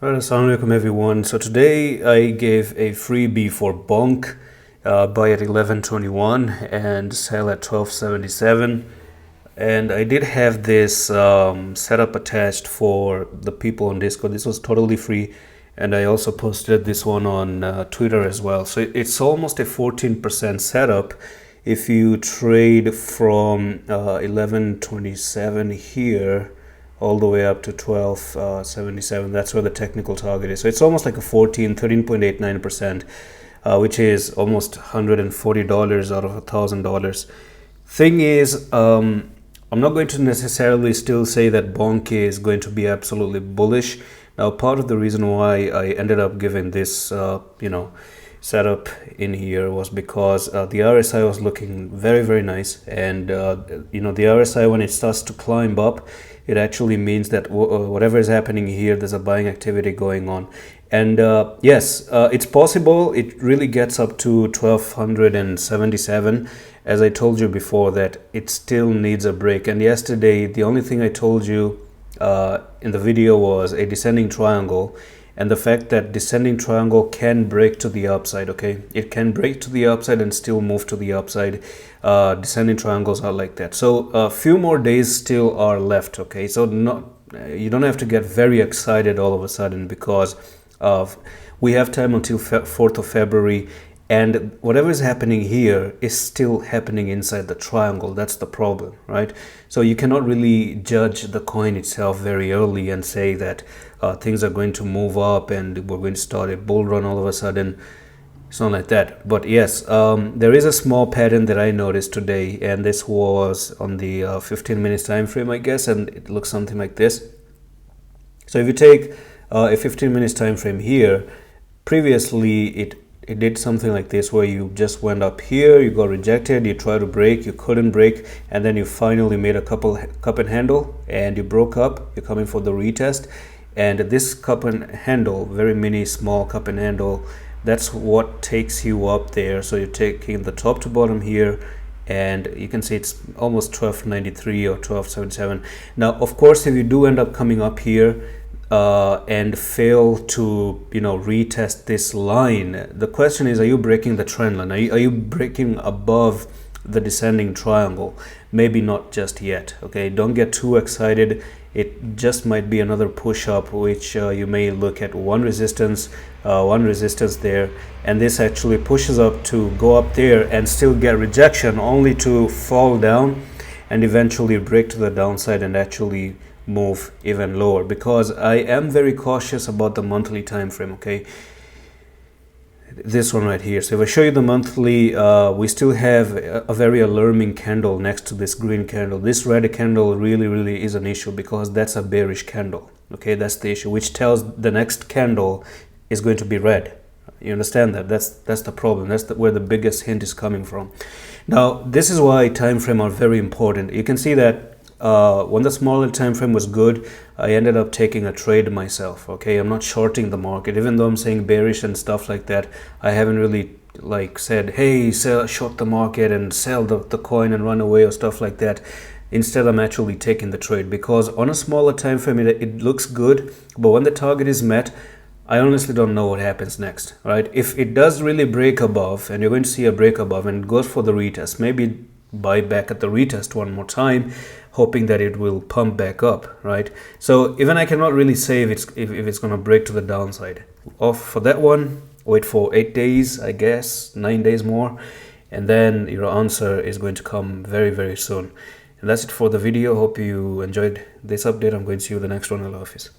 Alright, assalamu alaikum everyone. So today I gave a freebie for BONK, buy at 11.21 and sell at 12.77. And I did have this setup attached for the people on Discord. This was totally free, and I also posted this one on Twitter as well. So it's almost a 14% setup if you trade from 11.27 here all the way up to 12.77. That's where the technical target is. So it's almost like a 13.89%, which is almost $140 out of $1,000. Thing is, I'm not going to necessarily still say that BONK is going to be absolutely bullish. Now, part of the reason why I ended up giving this, setup in here was because the RSI was looking very, very nice. And, the RSI, when it starts to climb up, it actually means that whatever is happening here, there's a buying activity going on. And yes, it's possible it really gets up to 1277. As I told you before, that it still needs a break. And yesterday, the only thing I told you in the video was a descending triangle, and the fact that descending triangle can break to the upside. Okay, it can break to the upside and still move to the upside. Descending triangles are like that. So a few more days still are left. Okay, so you don't have to get very excited all of a sudden, because we have time until 4th of February, and whatever is happening here is still happening inside the triangle. That's the problem, right? So you cannot really judge the coin itself very early and say that things are going to move up and we're going to start a bull run all of a sudden. It's not like that. But yes, there is a small pattern that I noticed today, and this was on the 15 minutes time frame, I guess, and it looks something like this. So if you take a 15 minutes time frame here, previously it did something like this, where you just went up here, you got rejected, you tried to break, you couldn't break, and then you finally made a cup and handle, and you broke up. You're coming for the retest, and this cup and handle, very mini small cup and handle, that's what takes you up there. So you're taking the top to bottom here, and you can see it's almost 1293 or 1277. Now, of course, if you do end up coming up here and fail to retest this line, the question is, are you breaking the trend line? Are you breaking above the descending triangle? Maybe not just yet. Okay, don't get too excited. It just might be another push up, which you may look at one resistance there, and this actually pushes up to go up there and still get rejection, only to fall down and eventually break to the downside and actually move even lower. Because I am very cautious about the monthly time frame. Okay, this one right here. So if I show you the monthly, we still have a very alarming candle next to this green candle. This red candle really is an issue, because that's a bearish candle. Okay, that's the issue, which tells the next candle is going to be red. You understand that? That's the problem. That's where the biggest hint is coming from. Now, this is why time frame are very important. You can see that when the smaller time frame was good, I ended up taking a trade myself. Okay, I'm not shorting the market, even though I'm saying bearish and stuff like that. I haven't really said, hey, short the market and sell the coin and run away or stuff like that. Instead, I'm actually taking the trade, because on a smaller time frame it looks good, but when the target is met, I honestly don't know what happens next, right? If it does really break above, and you're going to see a break above and it goes for the retest, maybe buy back at the retest one more time, hoping that it will pump back up, right? So even I cannot really say if it's going to break to the downside. For that one, wait for 8 days, I guess, 9 days more, and then your answer is going to come very soon. And that's it for the video. Hope you enjoyed this update. I'm going to see you in the next one. Allah Hafiz.